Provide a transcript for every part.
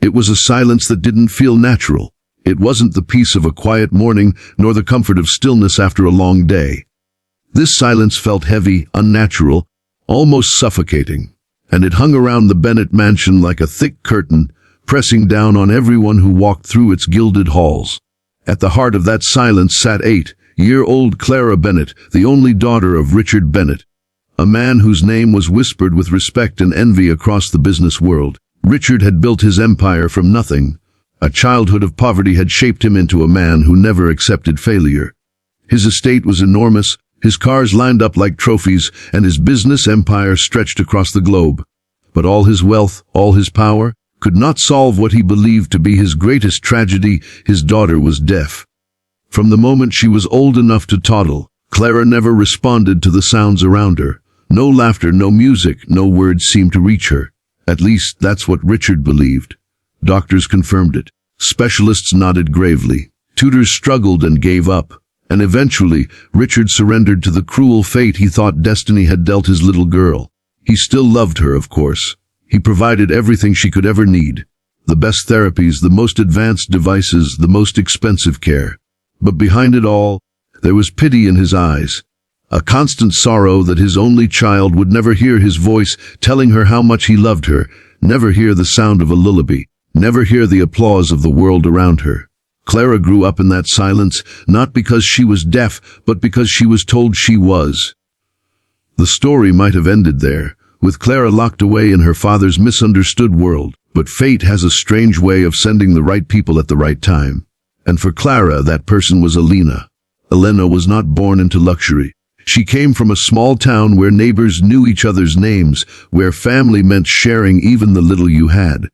It was a silence that didn't feel natural. It wasn't the peace of a quiet morning, nor the comfort of stillness after a long day. This silence felt heavy, unnatural, almost suffocating, and it hung around the Bennett mansion like a thick curtain, pressing down on everyone who walked through its gilded halls. At the heart of that silence sat 8-year-old Clara Bennett, the only daughter of Richard Bennett, a man whose name was whispered with respect and envy across the business world. Richard had built his empire from nothing. A childhood of poverty had shaped him into a man who never accepted failure. His estate was enormous, his cars lined up like trophies, and his business empire stretched across the globe. But all his wealth, all his power, could not solve what he believed to be his greatest tragedy. His daughter was deaf. From the moment she was old enough to toddle, Clara never responded to the sounds around her. No laughter, no music, no words seemed to reach her. At least that's what Richard believed. Doctors confirmed it. Specialists nodded gravely. Tutors struggled and gave up. And eventually, Richard surrendered to the cruel fate he thought destiny had dealt his little girl. He still loved her, of course. He provided everything she could ever need. The best therapies, the most advanced devices, the most expensive care. But behind it all, there was pity in his eyes. A constant sorrow that his only child would never hear his voice telling her how much he loved her, never hear the sound of a lullaby, never hear the applause of the world around her. Clara grew up in that silence, not because she was deaf, but because she was told she was. The story might have ended there, with Clara locked away in her father's misunderstood world, but fate has a strange way of sending the right people at the right time. And for Clara, that person was Elena. Elena was not born into luxury. She came from a small town where neighbors knew each other's names, where family meant sharing even the little you had.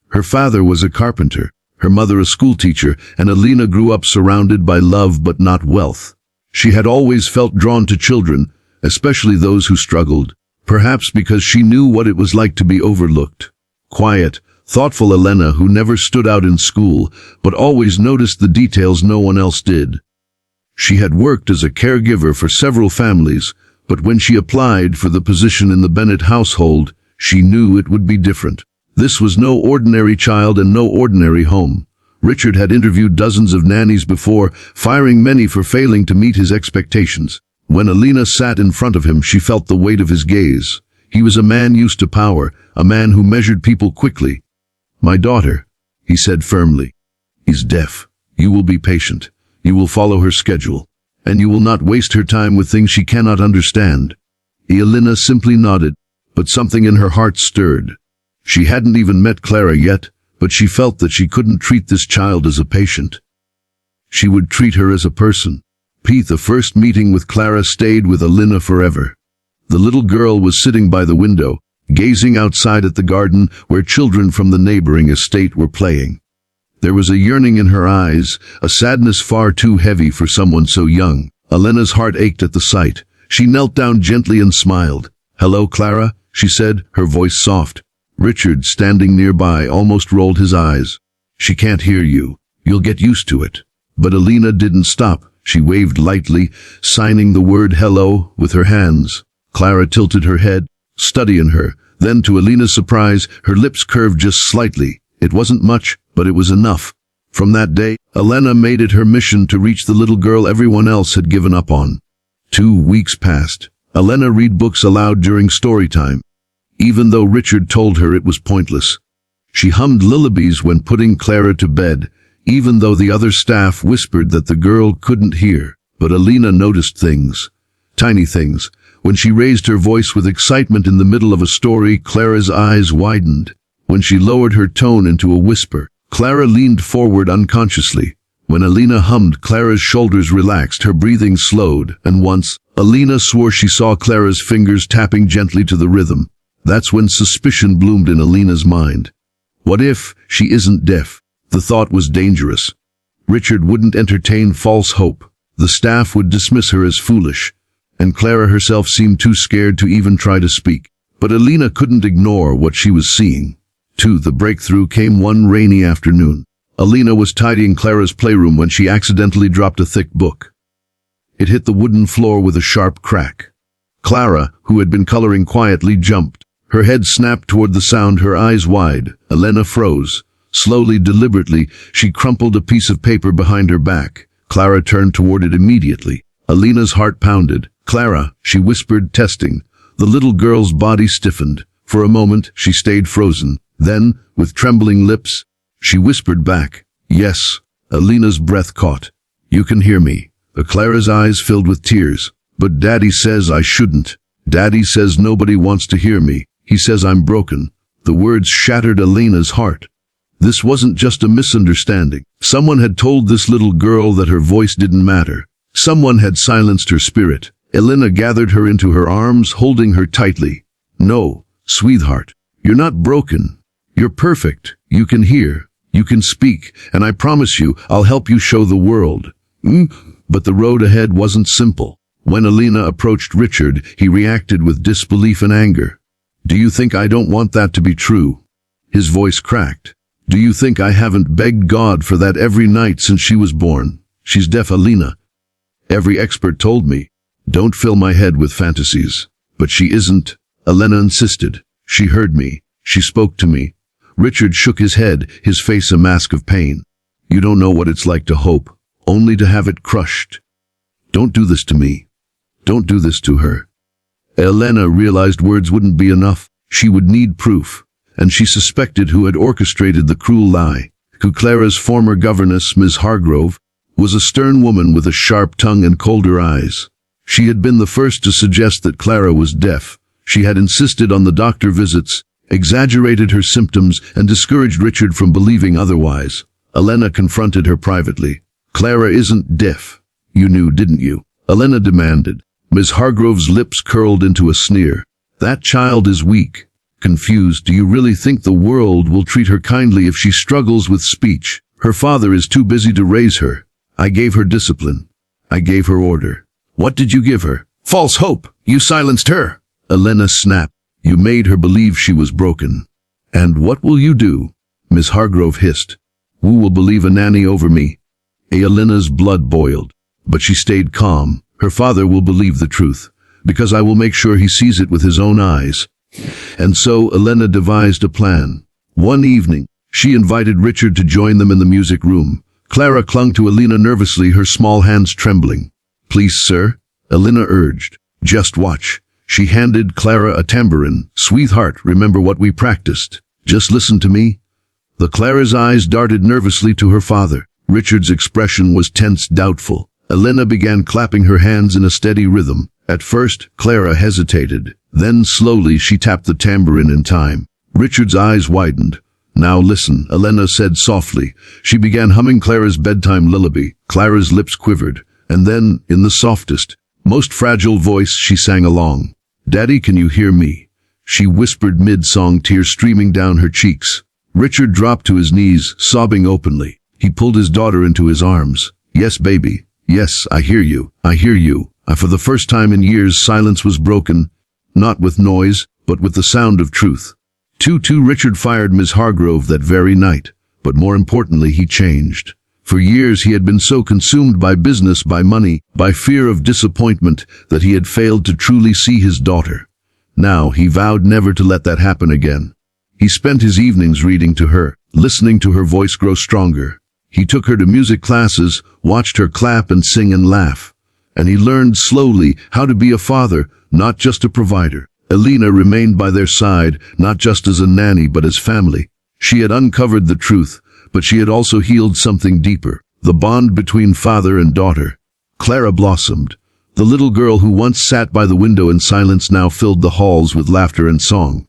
Her father was a carpenter, her mother a schoolteacher, and Elena grew up surrounded by love but not wealth. She had always felt drawn to children, especially those who struggled, perhaps because she knew what it was like to be overlooked. Quiet, thoughtful Elena, who never stood out in school, but always noticed the details no one else did. She had worked as a caregiver for several families, but when she applied for the position in the Bennett household, she knew it would be different. This was no ordinary child and no ordinary home. Richard had interviewed dozens of nannies before, firing many for failing to meet his expectations. When Elena sat in front of him, she felt the weight of his gaze. He was a man used to power, a man who measured people quickly. "My daughter," he said firmly, "is deaf. You will be patient. You will follow her schedule, and you will not waste her time with things she cannot understand." Elena simply nodded, but something in her heart stirred. She hadn't even met Clara yet, but she felt that she couldn't treat this child as a patient. She would treat her as a person. The first meeting with Clara stayed with Elena forever. The little girl was sitting by the window, gazing outside at the garden where children from the neighboring estate were playing. There was a yearning in her eyes, a sadness far too heavy for someone so young. Elena's heart ached at the sight. She knelt down gently and smiled. "Hello, Clara," she said, her voice soft. Richard, standing nearby, almost rolled his eyes. "She can't hear you. You'll get used to it." But Elena didn't stop. She waved lightly, signing the word hello with her hands. Clara tilted her head, studying her. Then, to Elena's surprise, her lips curved just slightly. It wasn't much, but it was enough. From that day, Elena made it her mission to reach the little girl everyone else had given up on. 2 weeks passed. Elena read books aloud during story time, even though Richard told her it was pointless. She hummed lullabies when putting Clara to bed, even though the other staff whispered that the girl couldn't hear. But Elena noticed things, tiny things. When she raised her voice with excitement in the middle of a story, Clara's eyes widened. When she lowered her tone into a whisper, Clara leaned forward unconsciously. When Elena hummed, Clara's shoulders relaxed, her breathing slowed, and once, Elena swore she saw Clara's fingers tapping gently to the rhythm. That's when suspicion bloomed in Elena's mind. What if she isn't deaf? The thought was dangerous. Richard wouldn't entertain false hope. The staff would dismiss her as foolish, and Clara herself seemed too scared to even try to speak. But Elena couldn't ignore what she was seeing. The breakthrough came one rainy afternoon. Elena was tidying Clara's playroom when she accidentally dropped a thick book. It hit the wooden floor with a sharp crack. Clara, who had been coloring quietly, jumped. Her head snapped toward the sound, her eyes wide. Elena froze. Slowly, deliberately, she crumpled a piece of paper behind her back. Clara turned toward it immediately. Alina's heart pounded. "Clara," she whispered, testing. The little girl's body stiffened. For a moment, she stayed frozen. Then, with trembling lips, she whispered back, "Yes." Alina's breath caught. "You can hear me." Clara's eyes filled with tears. "But Daddy says I shouldn't. Daddy says nobody wants to hear me. He says I'm broken." The words shattered Alina's heart. This wasn't just a misunderstanding. Someone had told this little girl that her voice didn't matter. Someone had silenced her spirit. Alina gathered her into her arms, holding her tightly. "No, sweetheart, you're not broken. You're perfect. You can hear. You can speak. And I promise you, I'll help you show the world." But the road ahead wasn't simple. When Alina approached Richard, he reacted with disbelief and anger. "Do you think I don't want that to be true?" His voice cracked. "Do you think I haven't begged God for that every night since she was born? She's deaf, Alina. Every expert told me, don't fill my head with fantasies. But she isn't." Alina insisted. "She heard me. She spoke to me." Richard shook his head, his face a mask of pain. "You don't know what it's like to hope, only to have it crushed. Don't do this to me. Don't do this to her." Alina realized words wouldn't be enough. She would need proof. And she suspected who had orchestrated the cruel lie. Clara's former governess, Miss Hargrove, was a stern woman with a sharp tongue and colder eyes. She had been the first to suggest that Clara was deaf. She had insisted on the doctor visits, exaggerated her symptoms, and discouraged Richard from believing otherwise. Alina confronted her privately. "Clara isn't deaf. You knew, didn't you?" Alina demanded. Miss Hargrove's lips curled into a sneer. "That child is weak. Confused. Do you really think the world will treat her kindly if she struggles with speech? Her father is too busy to raise her. I gave her discipline. I gave her order." "What did you give her?" "False hope. You silenced her." Alina snapped. "You made her believe she was broken." "And what will you do?" Miss Hargrove hissed. "Who will believe a nanny over me?" Alina's blood boiled, but she stayed calm. "Her father will believe the truth, because I will make sure he sees it with his own eyes." And so Alina devised a plan. One evening, she invited Richard to join them in the music room. Clara clung to Alina nervously, her small hands trembling. "Please, sir," Alina urged. "Just watch." She handed Clara a tambourine. "Sweetheart, remember what we practiced. Just listen to me." Clara's eyes darted nervously to her father. Richard's expression was tense, doubtful. Alina began clapping her hands in a steady rhythm. At first, Clara hesitated. Then slowly she tapped the tambourine in time. Richard's eyes widened. "Now listen," Alina said softly. She began humming Clara's bedtime lullaby. Clara's lips quivered. And then, in the softest, most fragile voice, she sang along. "Daddy, can you hear me?" She whispered mid-song, tears streaming down her cheeks. Richard dropped to his knees, sobbing openly. He pulled his daughter into his arms. "Yes, baby. Yes, I hear you. I hear you." For the first time in years, silence was broken, not with noise, but with the sound of truth. Richard fired Miss Hargrove that very night. But more importantly, he changed. For years he had been so consumed by business, by money, by fear of disappointment, that he had failed to truly see his daughter. Now he vowed never to let that happen again. He spent his evenings reading to her, listening to her voice grow stronger. He took her to music classes, watched her clap and sing and laugh. And he learned slowly how to be a father, not just a provider. Alina remained by their side, not just as a nanny but as family. She had uncovered the truth, but she had also healed something deeper, the bond between father and daughter. Clara blossomed. The little girl who once sat by the window in silence now filled the halls with laughter and song.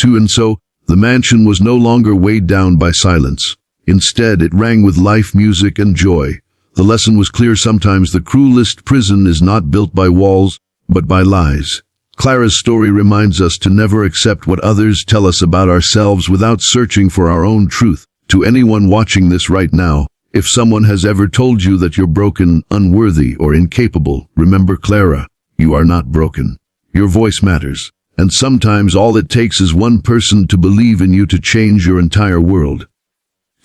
And so, the mansion was no longer weighed down by silence. Instead, it rang with life, music, and joy. The lesson was clear: sometimes the cruelest prison is not built by walls, but by lies. Clara's story reminds us to never accept what others tell us about ourselves without searching for our own truth. To anyone watching this right now, if someone has ever told you that you're broken, unworthy, or incapable, remember Clara, you are not broken. Your voice matters. And sometimes all it takes is one person to believe in you to change your entire world.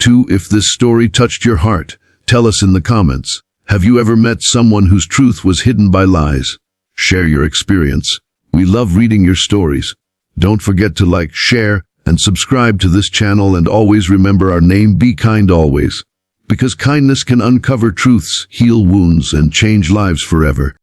If this story touched your heart, tell us in the comments. Have you ever met someone whose truth was hidden by lies? Share your experience. We love reading your stories. Don't forget to like, share, and subscribe to this channel, and always remember our name, be kind always. Because kindness can uncover truths, heal wounds, and change lives forever.